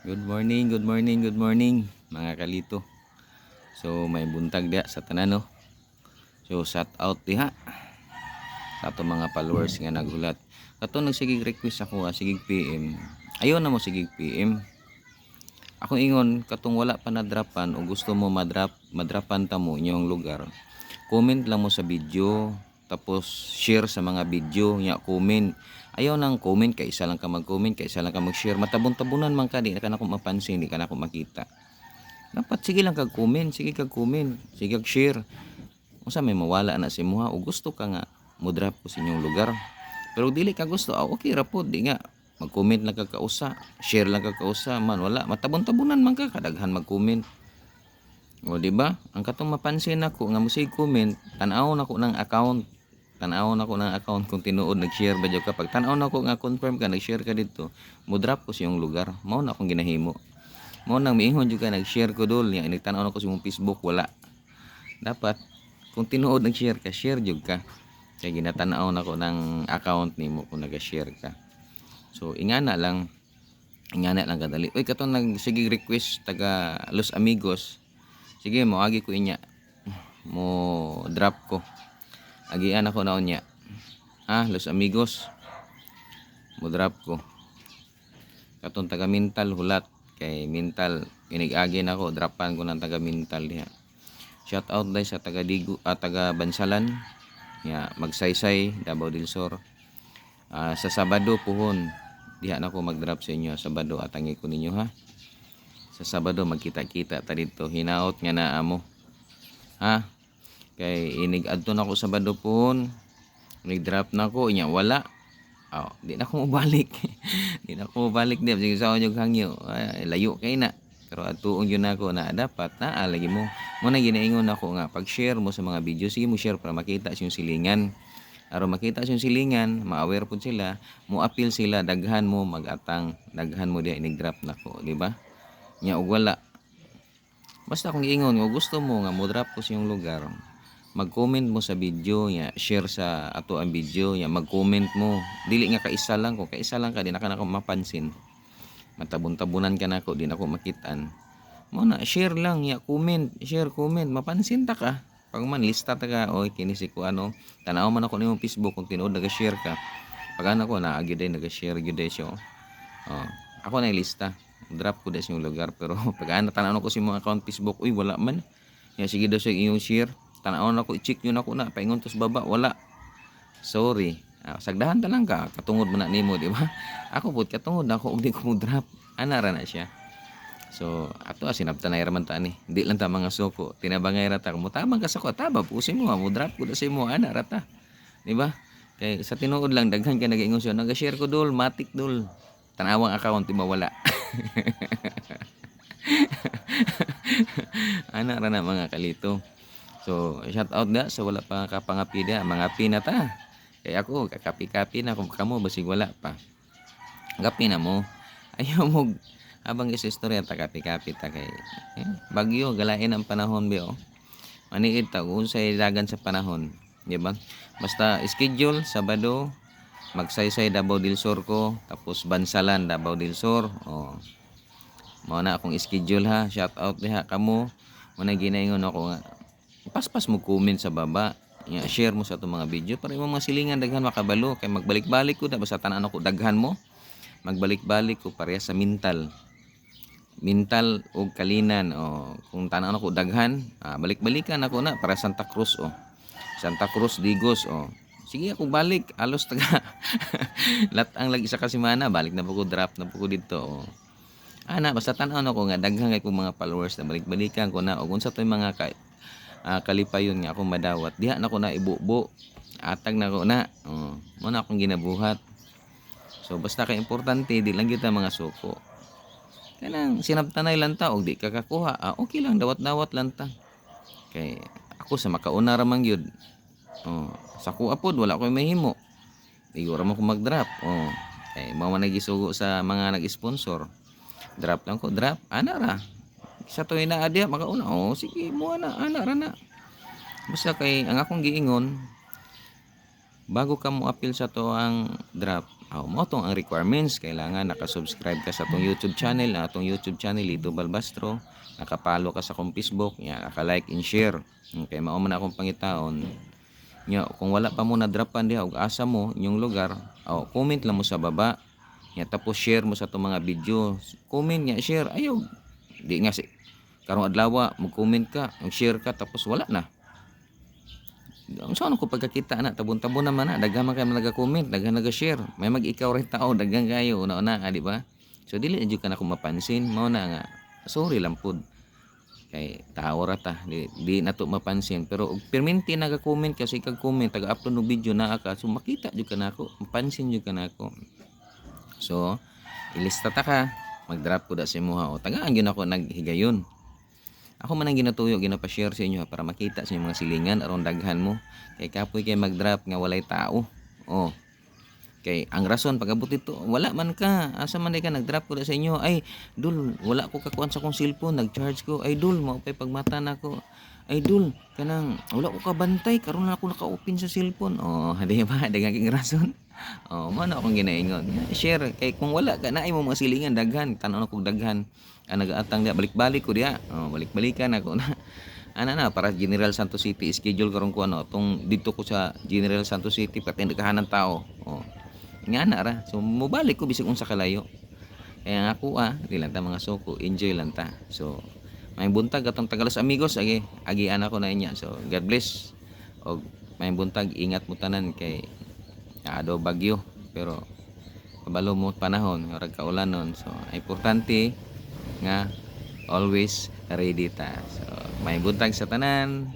Good morning, good morning, good morning mga kalito. So may buntag dia sa tanan no. So shout out diha sa ato mga followers nga naghulat. Kato nagsigig request ako sigig PM. Ayon na mo sigig PM. Ako ingon katong wala pa nadrapan o gusto mo madrapan ta mo inyong lugar. Comment lang mo sa video tapos share sa mga video nya comment. Ayaw nang comment kay isa lang ka mag-comment kay isa lang ka mag-share. Matabon-tabunan man ka di na ko mapansin, di ka na ko makita. Dapat sige lang kag comment, sige kag comment, sige kag share. Unsa may mawala na si imuha o gusto ka nga mo drop ko sa inyong lugar. Pero dili ka gusto, okay ra pod di nga mag-comment lang kag kausa, share lang kag kausa man wala matabon-tabunan man ka kadaghan mag-comment. O di ba? Ang katong mapansin nako nga musig comment, tan-awon nako ng account. Tan-awon nako ng account kung tinuod nag-share ba jud ka. Pag tan-aw nako nga confirm ka nag-share ka dito, mo drop ko sa iyong lugar. Mao na akong ginahimo. Mo nang miingon jud ka nag-share ko dol nya nagtan-aw na ko sa imong Facebook wala. Dapat kung tinuod nag-share ka, share jud ka. Kay ginatan-aw na ko ng account nimo kung nag-share ka. So ingana lang kadali. Oy katong sige request taga Los Amigos. Sige mo agi ko inya. Mo drop ko. Agian ako na unya. Los Amigos. Mo drop ko. Katong taga Mental hulat kay Mental inig-agi na ko dropan ko ng taga Mental diha. Shout out dai sa taga Digo taga Bansalan. Ya, magsaysay Davao del Sur. Sa Sabado puhon diha na ko mag-drop sa inyo Sabado atangi ko ninyo ha. Sa Sabado magkita-kita ta dito hinaot nga na amo. Kay inig adto na ko Sabado puhon. Nag-drop na ko inya wala. Di na ko mabalik. Di na ko mabalik di sige sa yung hangyo. Layo kay na. Pero atuong yun ako na dapat na lagi mo. Mo na ginaingon ako nga pag-share mo sa mga video sige mo share para makita yung silingan. Aron makita yung silingan, ma-aware pud sila, mo appeal sila daghan mo mag-atang, daghan mo dia inig-drop nako, di ba? Nya og wala. Basta kung giingon nga gusto mo nga mo drop ko sa iyong lugar, mag-comment mo sa video nya share sa ato ang video nya mag-comment mo dili nga kaisa lang ko kaisa lang ka di na ka mapansin matabon-tabunan ka nako di na ko makitaan mo na share lang nya comment share comment mapansin ta ka pag man lista ta ka oy kini si ko ano tanaw man ako nimo Facebook kung tinuod naga-share ka pag ana ko na agi day naga-share gyud day siya ako na lista drop ko day sa yung lugar pero pag ana tanaw ko si mga account Facebook uy wala man nya sige daw sa iyong share tanaw na ko i-check yun ako na paingon tos baba wala sorry sagdahan ta lang ka katungod man na nimo di ba ako pud katungod ako og di ko mo drop ana ra na siya so ato sinabtanay ra man ta ni di lang ta mga suko tinabangay ra ta mo tamang ka sa ko taba pusin mo mo drop ko da sa imo ana ra ta di ba kay sa tinuod lang daghan ka nag-ingon siya nag-share ko dol matik dol tanawang account di mawala ana ra na mga kalito. So, shout out da sa wala pa kapangapi da, mga pinata. Kay ako, kakapi-kapi na kung kamo basig wala pa. Gapi na mo. Ayaw mo habang isa istorya ta kapi-kapi ta kay bagyo galain ang panahon biyo. Maniid ta unsay dagan sa panahon, di ba? Basta schedule Sabado magsaysay Davao del Sur ko tapos Bansalan Davao del Sur. Mao na akong schedule ha. Shout out diha kamo. Muna ginaingon ako nga paspas mo comment sa baba share mo sa itong mga video para yung mga silingan daghan makabalo kay magbalik-balik ko da basta tanan ako daghan mo magbalik-balik ko pareha sa Mental o Kalinan kung tanan ako daghan balik-balikan ako na para Santa Cruz Santa Cruz Digos sige ako balik alos taga latang lagi sa kasimana balik na po ko drop na po ko dito ana basta tan-aw ko nga daghan kay kong mga followers na balik-balikan ko na og unsa toy mga kalipayon nga akong madawat diha na ko na ibubo atag na ko na mo na akong ginabuhat so basta ka importante di lang kita mga suko kanang sinabtanay lang ta og di ka kakuha okay lang dawat-dawat lang ta kay ako sa makauna ra man gyud sa kuha pod wala ko mahimo igora mo ko mag-drop kay mao man nagisugo sa mga nag-sponsor drop lang ko drop ana ra sa to ina adya makauna sige mo ana ra na basta kay ang akong giingon bago ka mo appeal sa to ang drop Mo tong ang requirements, kailangan nakasubscribe ka sa atong YouTube channel, Lito Balbastro, nakapalo ka sa akong Facebook, naka-like and share. Kay mao man akong pangitaon. Kung wala pa mo na dropan diha og asa mo inyong lugar, comment lang mo sa baba. Tapos share mo sa atong mga video. Comment share ayo. Di nga si karong adlaw mag-comment ka, mag-share ka tapos wala na. Ang saan ko pagkakita na tabon-tabon naman na daghan man kay naga-comment, daghan naga-share. May mag-ikaw rin tao, daghan kayo una-una, di ba? So dili jud ka na ko mapansin, mao na nga. Sorry lang pud. Kay tao ra ta, di na to mapansin pero og perminti naga-comment kasi kag-comment taga-upload ng video na ka, so makita jud ka nako, mapansin jud ka nako. So ilista ta ka, mag-drop ko da sa imuha o tagaan gyud ako naghigayon. Ako man ang ginatuyo, ginapa-share sa inyo para makita sa mga silingan aron daghan mo. Kay kapoy kay mag-drop nga walay tao. Kay ang rason pagabot ito, wala man ka. Asa man ka nag-drop ko sa inyo. Ay, dul, wala ko kakuan sa kong cellphone, nag-charge ko. Ay, dul, mao pay pagmata nako. Ay, dul, kanang wala ko kabantay karon na ako naka-open sa cellphone. Di ba? Daghang king rason. Mo na akong ginaingon. Share kay kung wala ka na mo mga silingan daghan, tan-aw na kog daghan. Nagaatang dia balik-balik ko dia. Balik-balikan ako na. Na para General Santos City schedule karon ko tong dito ko sa General Santos City pati nagkahanan tao. Nga na ra. So mobalik ko bisig unsa kalayo. Kaya nga ako di lang ta mga suko, enjoy lang ta. So may buntag atong Tagalos amigos agian ako na inya. So God bless. Og may buntag ingat mo tanan kay ado bagyo pero kabalo mo panahon ora kaulanon. So importante nga always ready ta. So may buntag sa tanan.